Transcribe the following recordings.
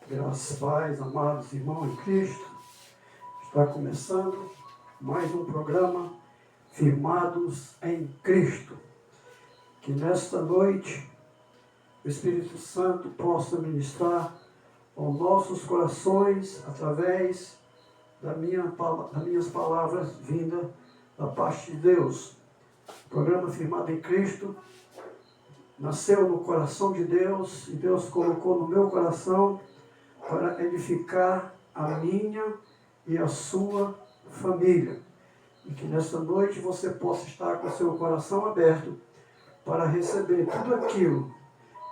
Graças, paz, amados irmãos em Cristo. Está começando mais um programa Firmados em Cristo. Que nesta noite o Espírito Santo possa ministrar aos nossos corações através das minhas palavras vindas da parte de Deus. O programa Firmado em Cristo nasceu no coração de Deus e Deus colocou no meu coração para edificar a minha e a sua família. E que nesta noite você possa estar com o seu coração aberto para receber tudo aquilo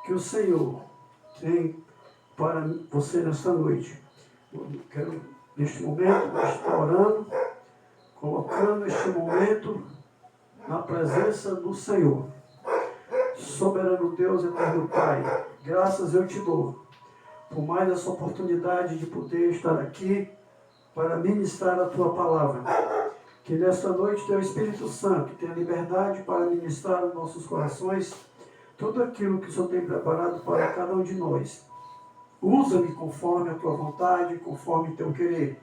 que o Senhor tem para você nesta noite. Eu quero, neste momento, estar orando, colocando este momento na presença do Senhor. Soberano Deus, eterno Pai, graças eu te dou por mais essa oportunidade de poder estar aqui para ministrar a Tua palavra. Que nesta noite Teu Espírito Santo tenha liberdade para ministrar aos nossos corações tudo aquilo que o Senhor tem preparado para cada um de nós. Usa-me conforme a Tua vontade, conforme Teu querer.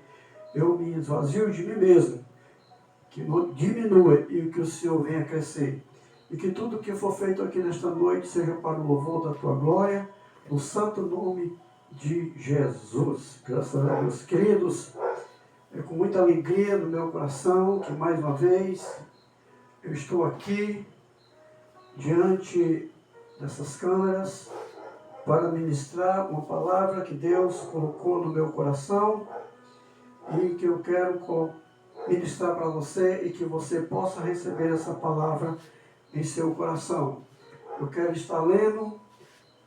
Eu me esvazio de mim mesmo, que diminua e que o Senhor venha crescer. E que tudo que for feito aqui nesta noite seja para o louvor da Tua glória, no santo nome de Jesus. Graças a Deus. Queridos, é com muita alegria no meu coração que mais uma vez eu estou aqui diante dessas câmeras para ministrar uma palavra que Deus colocou no meu coração e que eu quero ministrar para você e que você possa receber essa palavra em seu coração. Eu quero estar lendo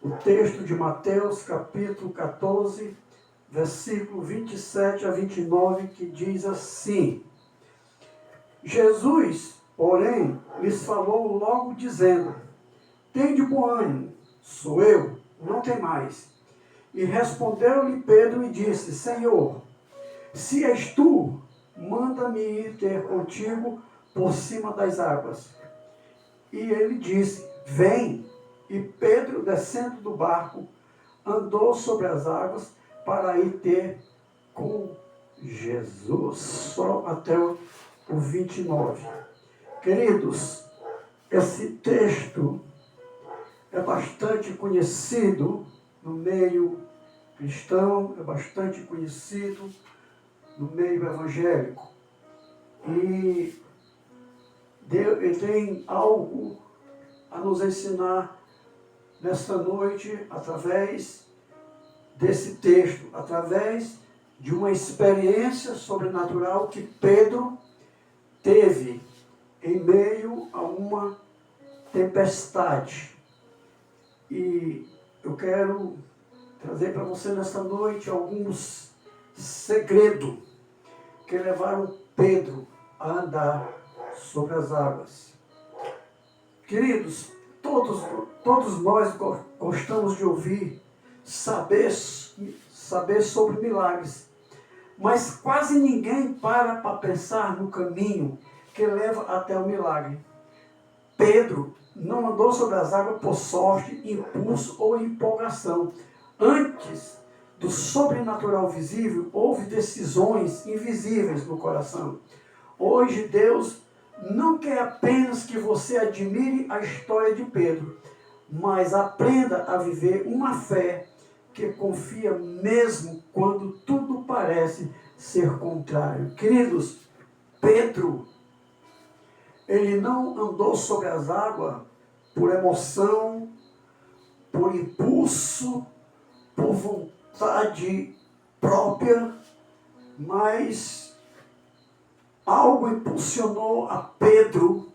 o texto de Mateus, capítulo 14, versículo 27 a 29, que diz assim: Jesus, porém, lhes falou logo dizendo: tende bom ânimo, sou eu, não tem mais. E respondeu-lhe Pedro e disse: Senhor, se és tu, manda-me ir ter contigo por cima das águas. E ele disse: vem. E Pedro, descendo do barco, andou sobre as águas para ir ter com Jesus. Só até o 29. Queridos, esse texto é bastante conhecido no meio cristão, é bastante conhecido no meio evangélico. E ele tem algo a nos ensinar nesta noite, através desse texto, através de uma experiência sobrenatural que Pedro teve em meio a uma tempestade. E eu quero trazer para você nesta noite alguns segredos que levaram Pedro a andar sobre as águas. Queridos, todos nós gostamos de ouvir, saber sobre milagres, mas quase ninguém para pensar no caminho que leva até o milagre. Pedro não andou sobre as águas por sorte, impulso ou empolgação. Antes do sobrenatural visível, houve decisões invisíveis no coração. Hoje Deus não quer apenas que você admire a história de Pedro, mas aprenda a viver uma fé que confia mesmo quando tudo parece ser contrário. Queridos, Pedro, ele não andou sobre as águas por emoção, por impulso, por vontade própria, mas algo impulsionou a Pedro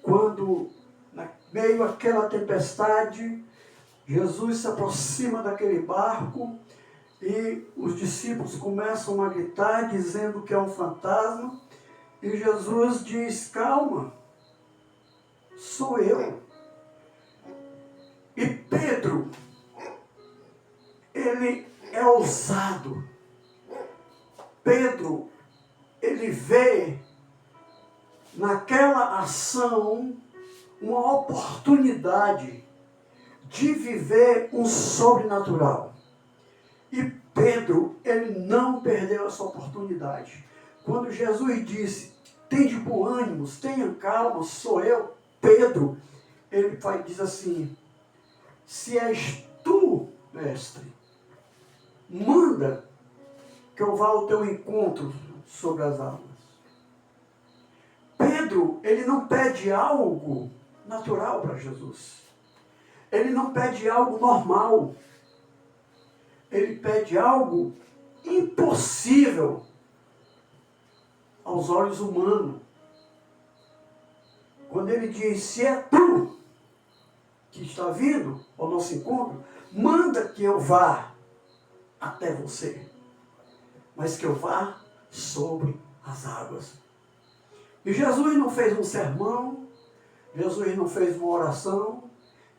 quando, no meio àquela tempestade, Jesus se aproxima daquele barco e os discípulos começam a gritar, dizendo que é um fantasma. E Jesus diz: calma, sou eu. E Pedro, ele é ousado. Pedro, ele vê naquela ação uma oportunidade de viver um sobrenatural. E Pedro, ele não perdeu essa oportunidade. Quando Jesus disse, tem de bom ânimo, tenha calma, sou eu, Pedro, ele diz assim, se és tu, mestre, manda que eu vá ao teu encontro sobre as águas. Pedro, ele não pede algo natural para Jesus. Ele não pede algo normal. Ele pede algo impossível aos olhos humanos. Quando ele diz, se é tu que está vindo ao nosso encontro, manda que eu vá até você, mas que eu vá sobre as águas. E Jesus não fez um sermão, Jesus não fez uma oração,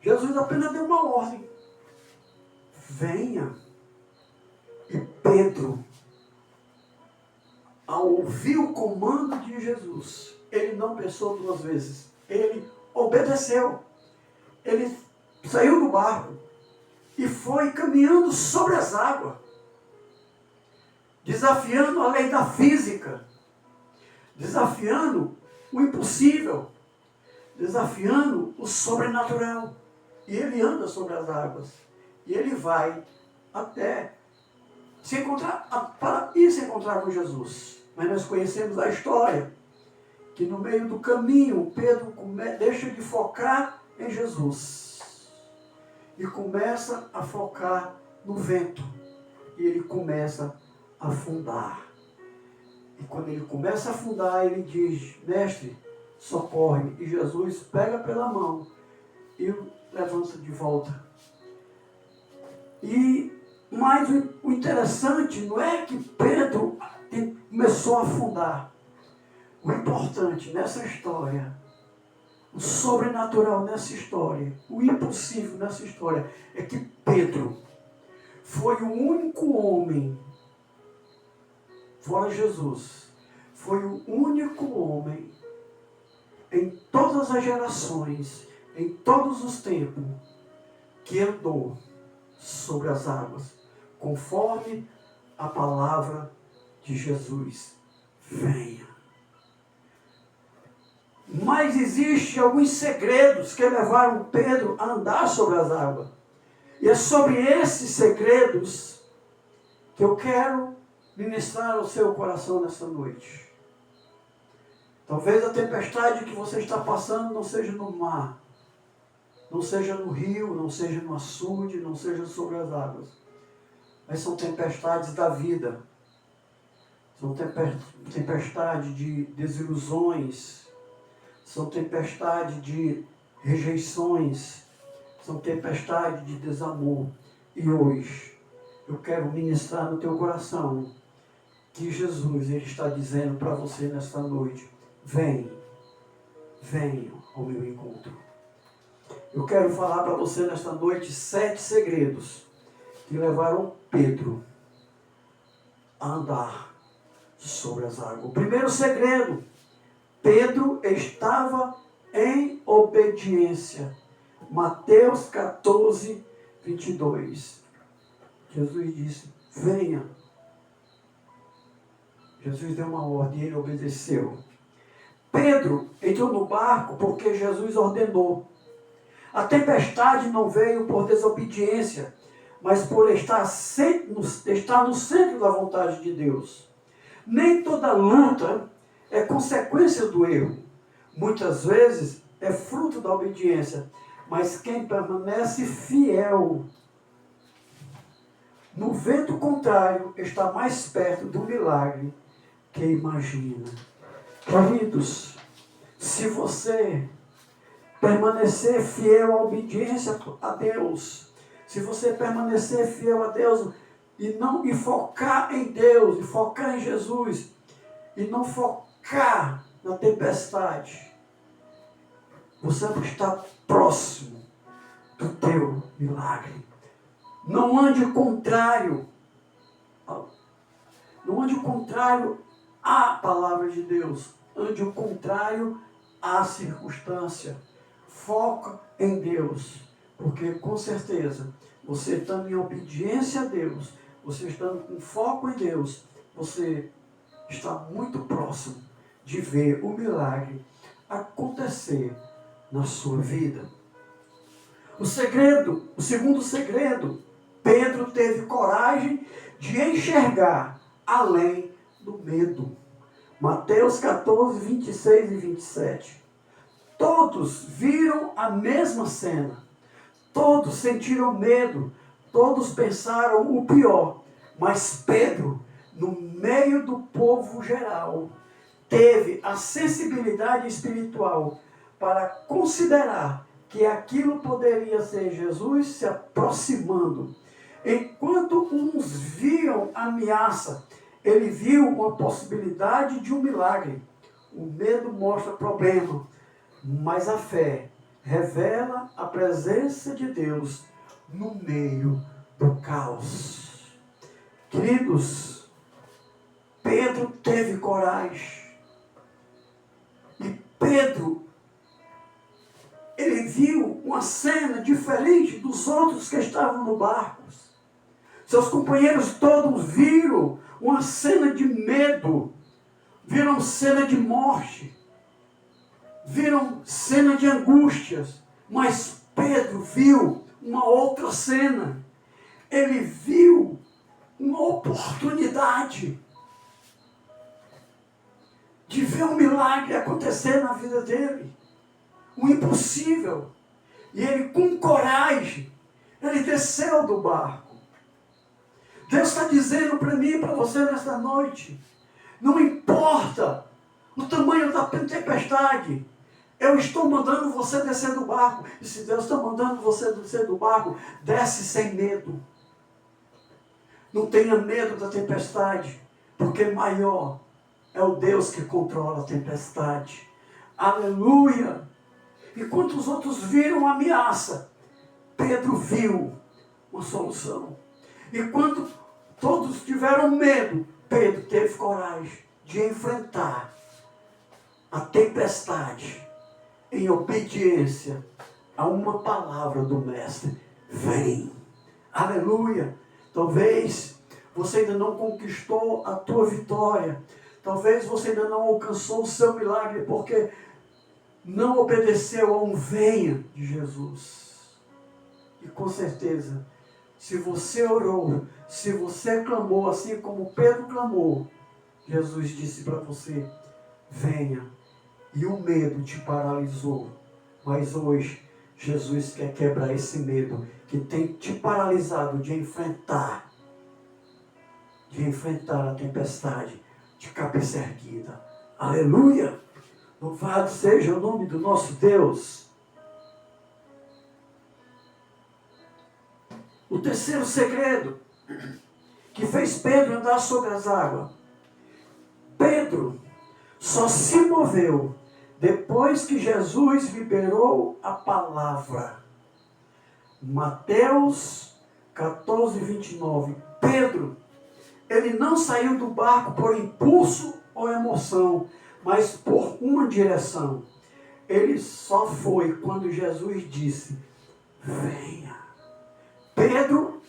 Jesus apenas deu uma ordem. Venha. E Pedro, ao ouvir o comando de Jesus, ele não pensou duas vezes, ele obedeceu. Ele saiu do barco e foi caminhando sobre as águas, desafiando a lei da física, desafiando o impossível, desafiando o sobrenatural. E ele anda sobre as águas. E ele vai até se encontrar, para ir se encontrar com Jesus. Mas nós conhecemos a história, que no meio do caminho, Pedro deixa de focar em Jesus. E começa a focar no vento. E ele começa a afundar. E quando ele começa a afundar, ele diz, mestre, socorre. E Jesus pega pela mão e o levanta de volta. Mas o interessante não é que Pedro começou a afundar. O importante nessa história, o sobrenatural nessa história, o impossível nessa história, é que Pedro foi o único homem, fora Jesus, foi o único homem em todas as gerações, em todos os tempos, que andou sobre as águas, conforme a palavra de Jesus. Venha. Mas existem alguns segredos que levaram Pedro a andar sobre as águas. E é sobre esses segredos que eu quero ministrar ao seu coração nessa noite. Talvez a tempestade que você está passando não seja no mar, não seja no rio, não seja no açude, não seja sobre as águas. Mas são tempestades da vida. São tempestades de desilusões. São tempestades de rejeições. São tempestades de desamor. E hoje, eu quero ministrar no teu coração que Jesus, Ele está dizendo para você nesta noite, venha ao meu encontro. Eu quero falar para você nesta noite 7 segredos que levaram Pedro a andar sobre as águas. O primeiro segredo, Pedro estava em obediência. Mateus 14, 22. Jesus disse, venha. Jesus deu uma ordem e ele obedeceu. Pedro entrou no barco porque Jesus ordenou. A tempestade não veio por desobediência, mas por estar no centro da vontade de Deus. Nem toda luta é consequência do erro. Muitas vezes é fruto da obediência, mas quem permanece fiel no vento contrário está mais perto do milagre que imagina. Queridos, se você permanecer fiel à obediência a Deus, se você permanecer fiel a Deus e focar em Deus, e focar em Jesus, e não focar na tempestade, você está próximo do teu milagre. Não ande contrário. Não ande contrário à palavra de Deus. Ande o contrário à circunstância. Foca em Deus. Porque com certeza, você estando em obediência a Deus, você estando com foco em Deus, você está muito próximo de ver o milagre acontecer na sua vida. O segundo segredo, Pedro teve coragem de enxergar além do medo. Mateus 14, 26 e 27. Todos viram a mesma cena. Todos sentiram medo. Todos pensaram o pior. Mas Pedro, no meio do povo geral, teve a sensibilidade espiritual para considerar que aquilo poderia ser Jesus se aproximando. Enquanto uns viam ameaça, ele viu uma possibilidade de um milagre. O medo mostra problema, mas a fé revela a presença de Deus no meio do caos. Queridos, Pedro teve coragem. E Pedro, ele viu uma cena diferente dos outros que estavam no barco. Seus companheiros todos viram uma cena de medo, viram cena de morte, viram cena de angústias, mas Pedro viu uma outra cena. Ele viu uma oportunidade de ver um milagre acontecer na vida dele, o impossível. E ele, com coragem, ele desceu do barco. Deus está dizendo para mim e para você nesta noite, não importa o tamanho da tempestade, eu estou mandando você descer do barco. E se Deus está mandando você descer do barco, desce sem medo. Não tenha medo da tempestade, porque maior é o Deus que controla a tempestade. Aleluia! Enquanto os outros viram a ameaça, Pedro viu uma solução. Enquanto todos tiveram medo, Pedro teve coragem de enfrentar a tempestade em obediência a uma palavra do Mestre. Vem! Aleluia! Talvez você ainda não conquistou a tua vitória. Talvez você ainda não alcançou o seu milagre porque não obedeceu a um venha de Jesus. E com certeza, se você orou, se você clamou assim como Pedro clamou, Jesus disse para você, venha. E o medo te paralisou. Mas hoje, Jesus quer quebrar esse medo que tem te paralisado de enfrentar a tempestade de cabeça erguida. Aleluia! Louvado seja o nome do nosso Deus. O terceiro segredo que fez Pedro andar sobre as águas. Pedro só se moveu depois que Jesus liberou a palavra. Mateus 14, 29. Pedro, ele não saiu do barco por impulso ou emoção, mas por uma direção. Ele só foi quando Jesus disse, venha. Pedro,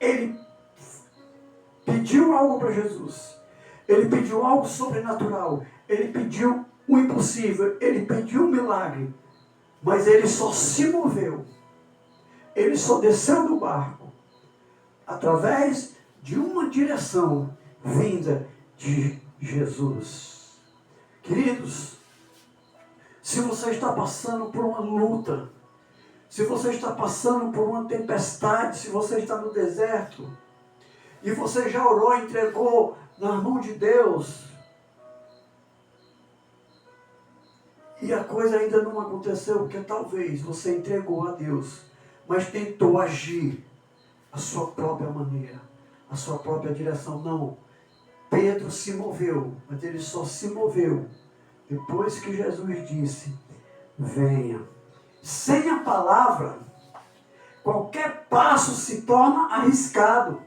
ele pediu algo para Jesus. Ele pediu algo sobrenatural. Ele pediu o impossível. Ele pediu um milagre. Mas ele só se moveu. Ele só desceu do barco através de uma direção vinda de Jesus. Queridos, se você está passando por uma luta, se você está passando por uma tempestade, se você está no deserto, e você já orou e entregou na mão de Deus, e a coisa ainda não aconteceu, porque talvez você entregou a Deus, mas tentou agir a sua própria maneira, a sua própria direção. Não, Pedro se moveu, mas ele só se moveu depois que Jesus disse, venha. Sem a palavra, qualquer passo se torna arriscado.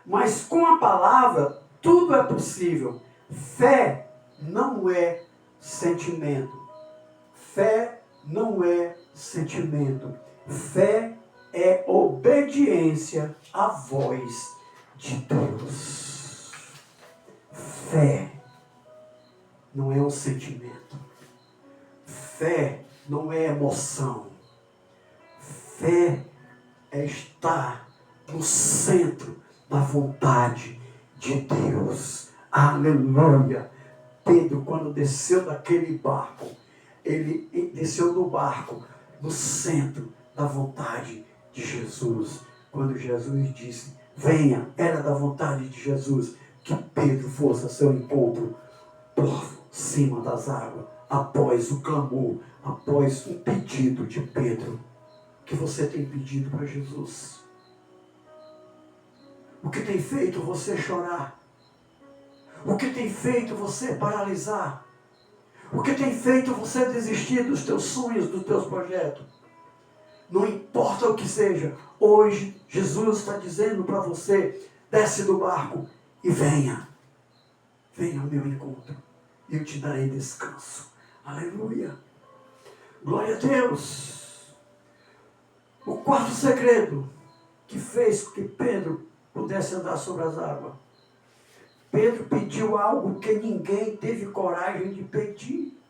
Mas com a palavra, tudo é possível. Fé não é sentimento. Fé não é sentimento. Fé é obediência à voz de Deus. Fé não é um sentimento. Fé não é emoção. Fé é estar no centro da vontade de Deus. Aleluia! Pedro, quando desceu daquele barco, ele desceu do barco no centro da vontade de Jesus. Quando Jesus disse, venha, era da vontade de Jesus que Pedro fosse a seu encontro por cima das águas, após o clamor, após um pedido de Pedro. O que você tem pedido para Jesus? O que tem feito você chorar? O que tem feito você paralisar? O que tem feito você desistir dos teus sonhos, dos teus projetos? Não importa o que seja, hoje Jesus está dizendo para você, desce do barco e venha. Venha ao meu encontro e eu te darei descanso. Aleluia. Glória a Deus. O quarto segredo que fez com que Pedro pudesse andar sobre as águas. Pedro pediu algo que ninguém teve coragem de pedir.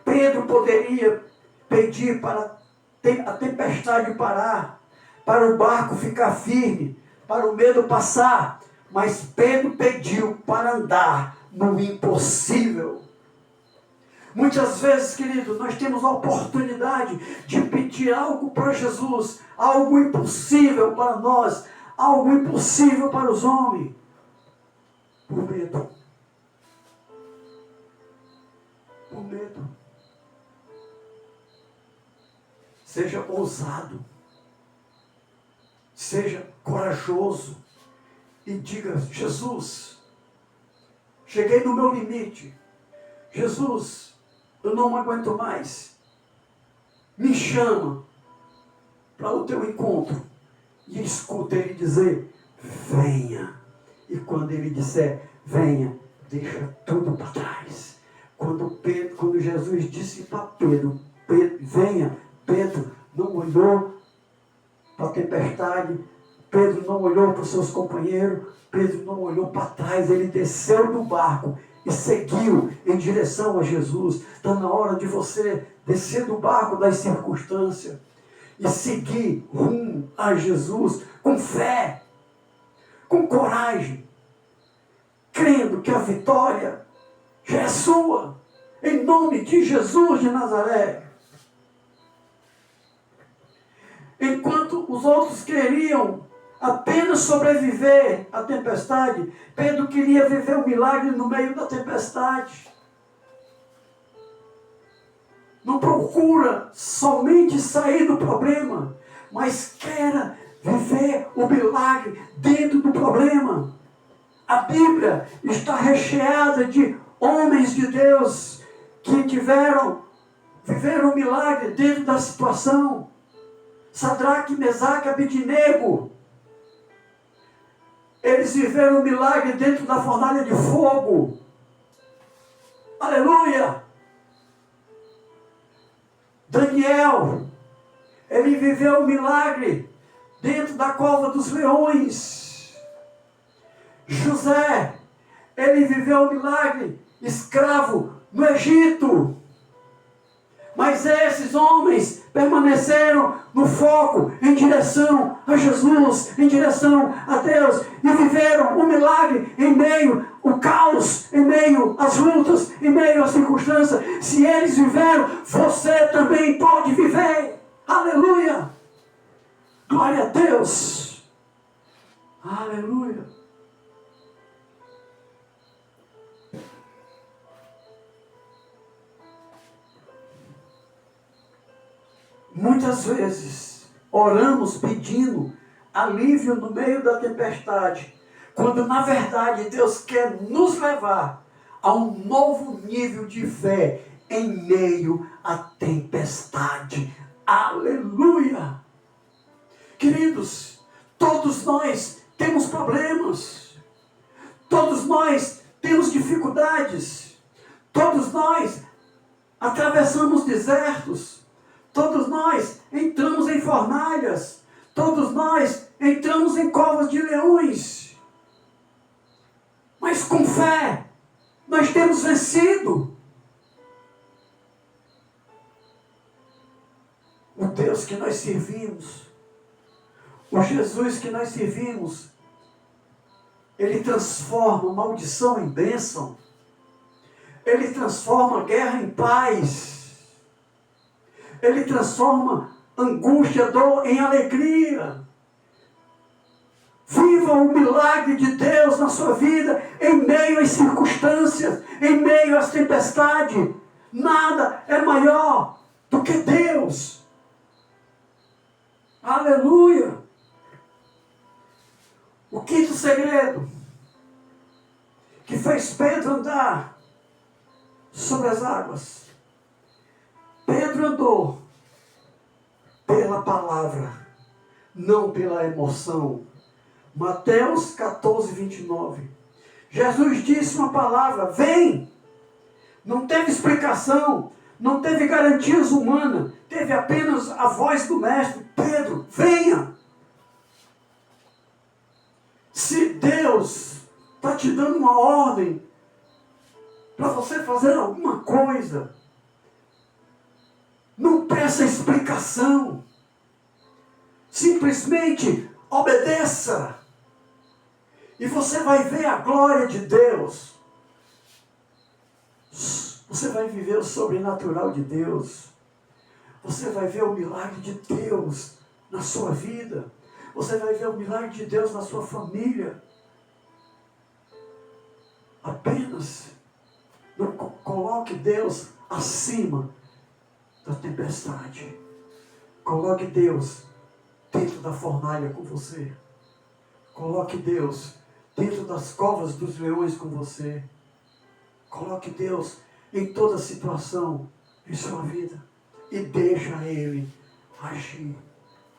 Pedro poderia pedir para a tempestade parar, para o barco ficar firme, para o medo passar. Mas Pedro pediu para andar no impossível. Muitas vezes, querido, nós temos a oportunidade de pedir algo para Jesus, algo impossível para nós, algo impossível para os homens, por medo. Por medo. Seja ousado, seja corajoso e diga, Jesus, cheguei no meu limite. Jesus, eu não aguento mais. Me chama para o teu encontro. E escuta ele dizer, venha. E quando ele disser, venha, deixa tudo para trás. Quando Jesus disse para Pedro, venha, Pedro não olhou para a tempestade, Pedro não olhou para os seus companheiros, Pedro não olhou para trás, ele desceu do barco e seguiu em direção a Jesus. Está na hora de você descer do barco das circunstâncias e seguir rumo a Jesus com fé, com coragem, crendo que a vitória já é sua, em nome de Jesus de Nazaré. Enquanto os outros queriam apenas sobreviver à tempestade, Pedro queria viver o milagre no meio da tempestade. Não procura somente sair do problema, mas quer viver o milagre dentro do problema. A Bíblia está recheada de homens de Deus que viveram o milagre dentro da situação. Sadraque, Mesaque, Abednego. Eles viveram o milagre dentro da fornalha de fogo. Aleluia! Daniel, ele viveu o milagre dentro da cova dos leões. José, ele viveu o milagre escravo no Egito. Mas esses homens permaneceram no foco, em direção a Jesus, em direção a Deus, e viveram o milagre em meio ao caos, em meio às lutas, em meio às circunstâncias. Se eles viveram, você também pode viver. Aleluia! Glória a Deus! Aleluia! Muitas vezes oramos pedindo alívio no meio da tempestade, quando na verdade Deus quer nos levar a um novo nível de fé em meio à tempestade. Aleluia! Queridos, todos nós temos problemas, todos nós temos dificuldades, todos nós atravessamos desertos, todos nós entramos em fornalhas, Todos nós entramos em covas de leões. Mas com fé, nós temos vencido. O Deus que nós servimos, o Jesus que nós servimos, Ele transforma maldição em bênção. Ele transforma guerra em paz. Ele transforma angústia, dor em alegria. Viva o milagre de Deus na sua vida, em meio às circunstâncias, em meio às tempestades. Nada é maior do que Deus. Aleluia! O quinto segredo que fez Pedro andar sobre as águas. Pedro andou pela palavra, não pela emoção. Mateus 14, 29. Jesus disse uma palavra, vem. Não teve explicação, não teve garantias humanas, teve apenas a voz do mestre. Pedro, venha. Se Deus está te dando uma ordem para você fazer alguma coisa, não peça explicação. Simplesmente obedeça. E você vai ver a glória de Deus. Você vai viver o sobrenatural de Deus. Você vai ver o milagre de Deus na sua vida. Você vai ver o milagre de Deus na sua família. Apenas não coloque Deus acima da tempestade. Coloque Deus dentro da fornalha com você. Coloque Deus dentro das covas dos leões com você. Coloque Deus em toda situação em sua vida. E deixa Ele agir.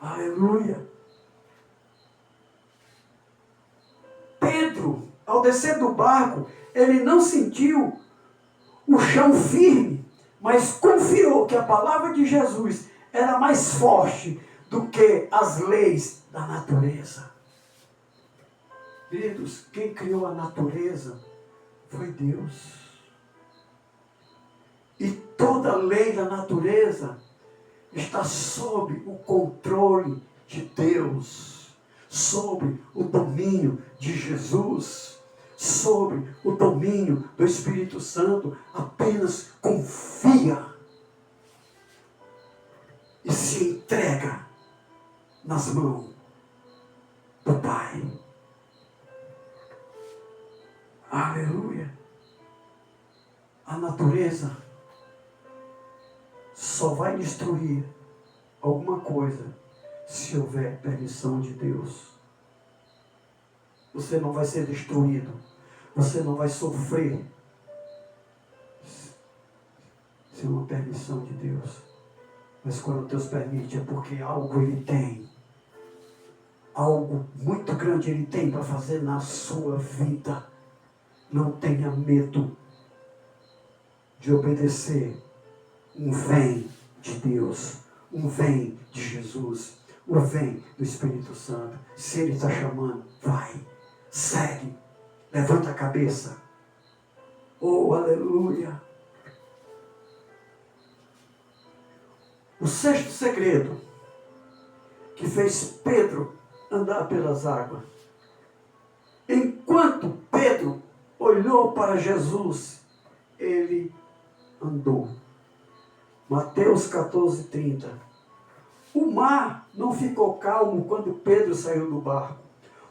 Aleluia. Pedro, ao descer do barco, ele não sentiu o chão firme, mas confiou que a palavra de Jesus era mais forte do que as leis da natureza. Queridos, quem criou a natureza foi Deus. E toda a lei da natureza está sob o controle de Deus, sob o domínio de Jesus, sob o domínio do Espírito Santo. Apenas confia e se entrega nas mãos do Pai. Aleluia. A natureza só vai destruir alguma coisa se houver permissão de Deus. Você não vai ser destruído. Você não vai sofrer sem uma permissão de Deus. Mas quando Deus permite, é porque algo Ele tem. Algo muito grande Ele tem para fazer na sua vida. Não tenha medo de obedecer. Um vem de Deus. Um vem de Jesus. Um vem do Espírito Santo. Se Ele está chamando, vai. Segue. Levanta a cabeça. Oh, aleluia. O sexto segredo que fez Pedro andar pelas águas. Enquanto Pedro olhou para Jesus, ele andou. Mateus 14, 30. O mar não ficou calmo quando Pedro saiu do barco.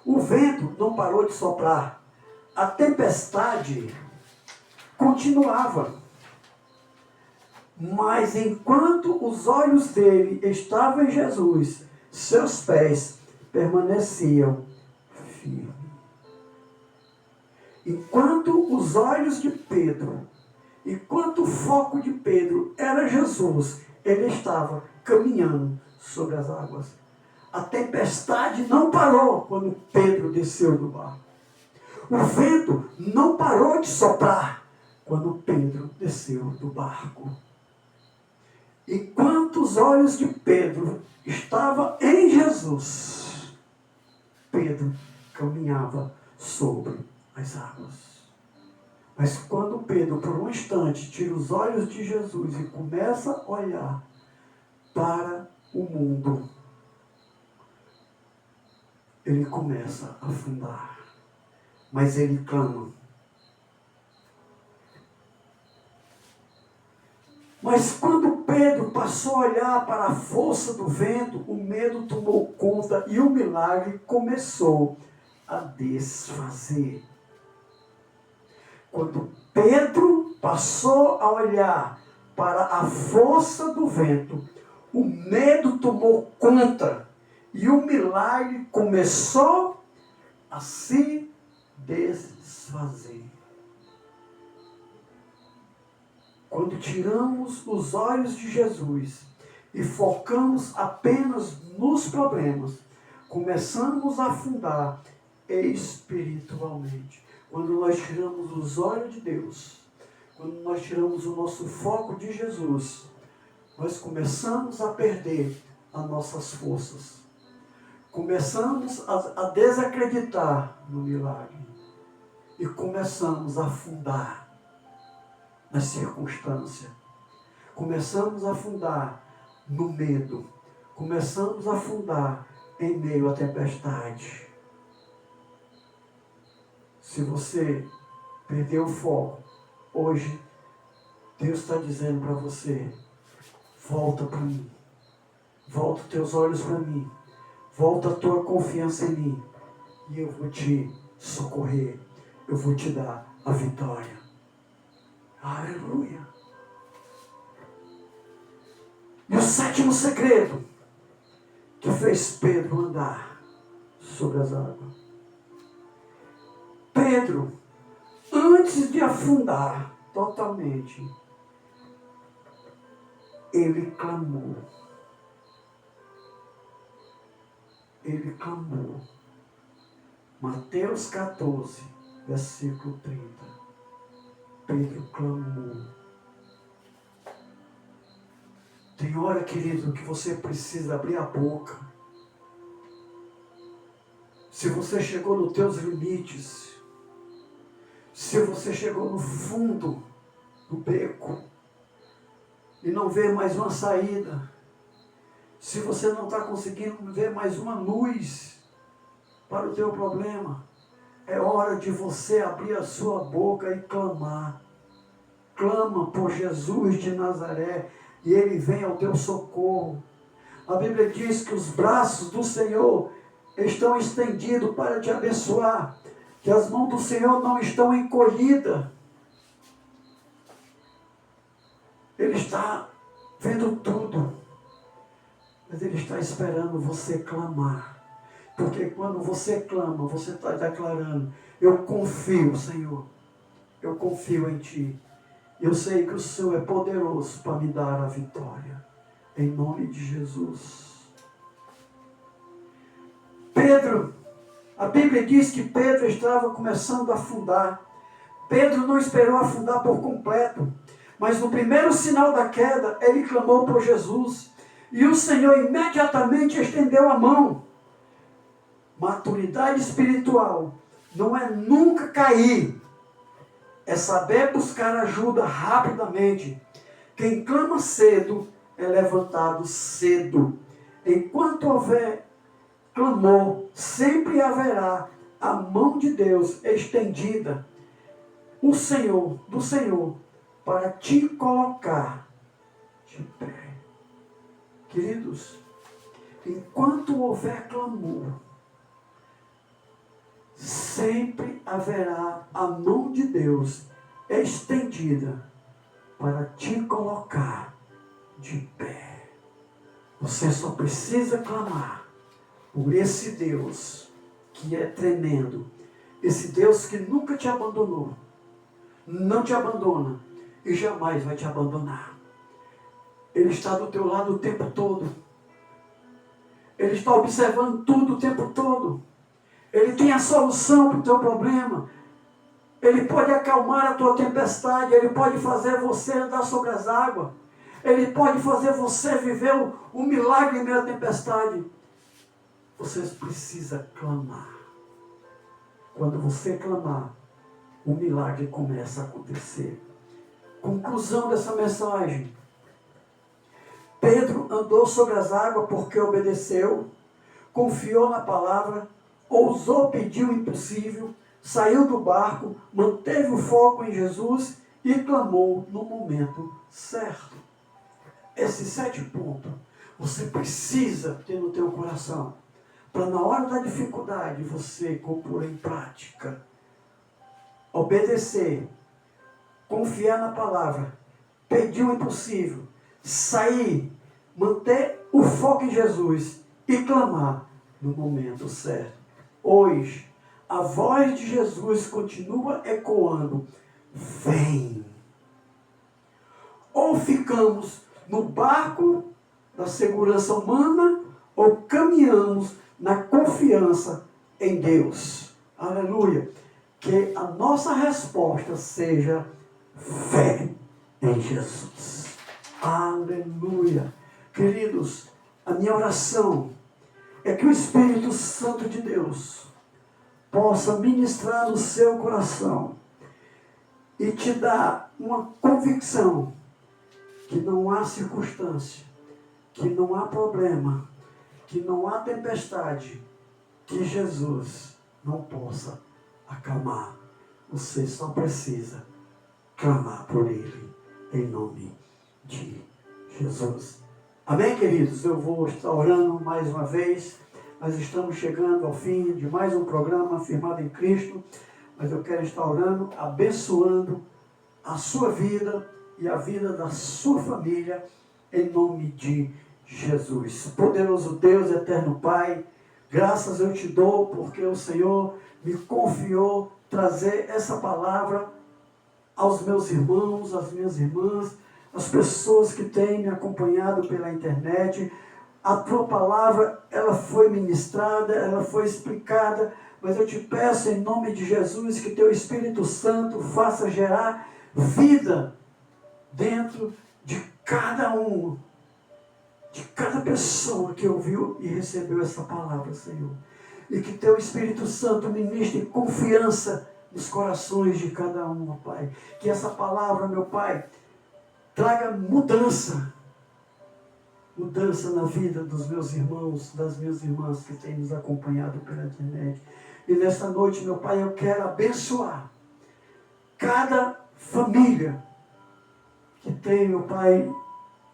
O vento não parou de soprar. A tempestade continuava. Mas enquanto os olhos dele estavam em Jesus, seus pés permaneciam firmes. Enquanto os olhos de Pedro, enquanto o foco de Pedro era Jesus, ele estava caminhando sobre as águas. A tempestade não parou quando Pedro desceu do barco. O vento não parou de soprar quando Pedro desceu do barco. Enquanto os olhos de Pedro estavam em Jesus, Pedro caminhava sobre as águas. Mas quando Pedro, por um instante, tira os olhos de Jesus e começa a olhar para o mundo, ele começa a afundar. Mas ele clama. Mas quando Pedro passou a olhar para a força do vento, o medo tomou conta e o milagre começou a desfazer. Quando Pedro passou a olhar para a força do vento, o medo tomou conta e o milagre começou a se desfazer. Quando tiramos os olhos de Jesus e focamos apenas nos problemas, começamos a afundar espiritualmente. Quando nós tiramos os olhos de Deus, quando nós tiramos o nosso foco de Jesus, nós começamos a perder as nossas forças. Começamos a desacreditar no milagre. E começamos a afundar nas circunstâncias. Começamos a afundar no medo. Começamos a afundar em meio à tempestade. Se você perdeu o foco, hoje Deus está dizendo para você: volta para mim. Volta os teus olhos para mim. Volta a tua confiança em mim. E eu vou te socorrer. Eu vou te dar a vitória. Aleluia. E o sétimo segredo que fez Pedro andar sobre as águas. Pedro, antes de afundar totalmente, ele clamou. Ele clamou. Mateus 14, versículo 30. Pedro clamou. Tem hora, querido, que você precisa abrir a boca. Se você chegou nos teus limites, se você chegou no fundo do beco e não vê mais uma saída, se você não está conseguindo ver mais uma luz para o teu problema, é hora de você abrir a sua boca e clamar. Clama por Jesus de Nazaré e Ele vem ao teu socorro. A Bíblia diz que os braços do Senhor estão estendidos para te abençoar, que as mãos do Senhor não estão encolhidas. Ele está vendo tudo, mas Ele está esperando você clamar. Porque quando você clama, você está declarando: eu confio, Senhor, eu confio em Ti. Eu sei que o Senhor é poderoso para me dar a vitória. Em nome de Jesus. Pedro, a Bíblia diz que Pedro estava começando a afundar. Pedro não esperou afundar por completo, mas no primeiro sinal da queda, ele clamou por Jesus. E o Senhor imediatamente estendeu a mão. Maturidade espiritual não é nunca cair, é saber buscar ajuda rapidamente. Quem clama cedo é levantado cedo. Enquanto houver clamor, sempre haverá a mão de Deus estendida, do Senhor, para te colocar de pé. Queridos, enquanto houver clamor, sempre haverá a mão de Deus estendida para te colocar de pé. Você só precisa clamar por esse Deus que é tremendo, esse Deus que nunca te abandonou, não te abandona e jamais vai te abandonar. Ele está do teu lado o tempo todo. Ele está observando tudo o tempo todo. Ele tem a solução para o teu problema. Ele pode acalmar a tua tempestade. Ele pode fazer você andar sobre as águas. Ele pode fazer você viver um milagre em meio à tempestade. Você precisa clamar. Quando você clamar, o milagre começa a acontecer. Conclusão dessa mensagem. Pedro andou sobre as águas porque obedeceu, confiou na palavra, ousou pedir o impossível, saiu do barco, manteve o foco em Jesus e clamou no momento certo. Esses 7 pontos você precisa ter no teu coração, para na hora da dificuldade você pôr em prática. Obedecer, confiar na palavra, pedir o impossível, sair, manter o foco em Jesus e clamar no momento certo. Hoje, a voz de Jesus continua ecoando: vem. Ou ficamos no barco da segurança humana, ou caminhamos na confiança em Deus. Aleluia. Que a nossa resposta seja fé em Jesus. Aleluia. Queridos, a minha oração é que o Espírito Santo de Deus possa ministrar no seu coração e te dar uma convicção que não há circunstância, que não há problema, que não há tempestade, que Jesus não possa acalmar. Você só precisa clamar por Ele, em nome de Jesus. Amém, queridos? Eu vou estar orando mais uma vez. Nós estamos chegando ao fim de mais um programa Firmado em Cristo, mas eu quero estar orando, abençoando a sua vida e a vida da sua família, em nome de Jesus. Poderoso Deus, eterno Pai, graças eu te dou, porque o Senhor me confiou trazer essa palavra aos meus irmãos, às minhas irmãs, às pessoas que têm me acompanhado pela internet. A tua palavra, ela foi ministrada, ela foi explicada, mas eu te peço em nome de Jesus que teu Espírito Santo faça gerar vida dentro de cada um, de cada pessoa que ouviu e recebeu essa palavra, Senhor. E que teu Espírito Santo ministre confiança nos corações de cada um, meu Pai. Que essa palavra, meu Pai, traga mudança na vida dos meus irmãos, das minhas irmãs que têm nos acompanhado pela internet. E nesta noite, meu Pai, eu quero abençoar cada família que tem, meu Pai,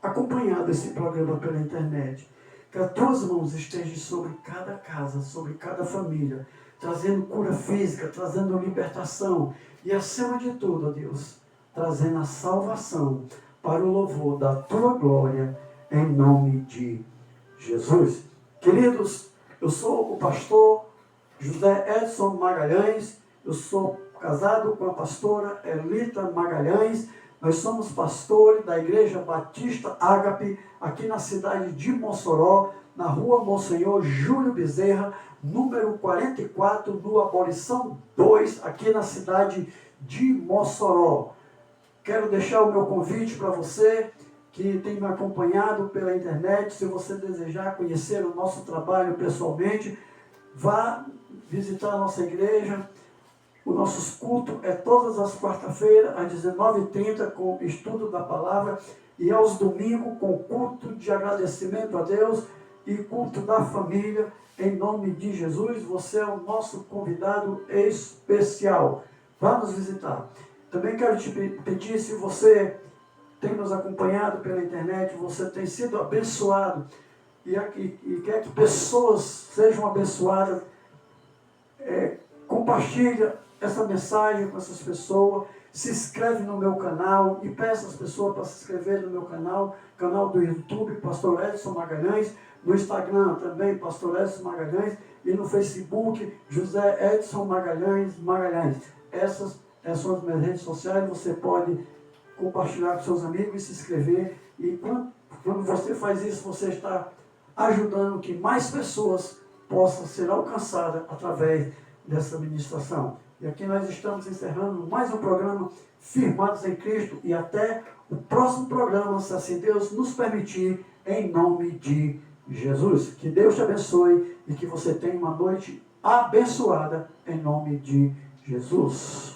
acompanhado esse programa pela internet. Que as tuas mãos estejam sobre cada casa, sobre cada família, trazendo cura física, trazendo libertação e, acima de tudo, ó Deus, trazendo a salvação para o louvor da tua glória, em nome de Jesus. Queridos, eu sou o pastor José Edson Magalhães, eu sou casado com a pastora Elita Magalhães. Nós somos pastores da Igreja Batista Ágape, aqui na cidade de Mossoró, na rua Monsenhor Júlio Bezerra, número 44, no Abolição 2, aqui na cidade de Mossoró. Quero deixar o meu convite para você que tem me acompanhado pela internet. Se você desejar conhecer o nosso trabalho pessoalmente, vá visitar a nossa igreja. Os nossos cultos é todas as quarta-feiras, às 19h30, com estudo da palavra, e aos domingos, com culto de agradecimento a Deus e culto da família, em nome de Jesus. Você é o nosso convidado especial. Vá nos visitar. Também quero te pedir, se você tem nos acompanhado pela internet, você tem sido abençoado e quer que pessoas sejam abençoadas, compartilha essa mensagem com essas pessoas, se inscreve no meu canal e peça às pessoas para se inscrever no meu canal do YouTube, Pastor Edson Magalhães, no Instagram também, Pastor Edson Magalhães, e no Facebook, José Edson Magalhães. Essas são as minhas redes sociais, você pode compartilhar com seus amigos e se inscrever, e quando você faz isso, você está ajudando que mais pessoas possam ser alcançadas através dessa ministração. E aqui nós estamos encerrando mais um programa Firmados em Cristo, e até o próximo programa, se assim Deus nos permitir, em nome de Jesus. Que Deus te abençoe e que você tenha uma noite abençoada em nome de Jesus.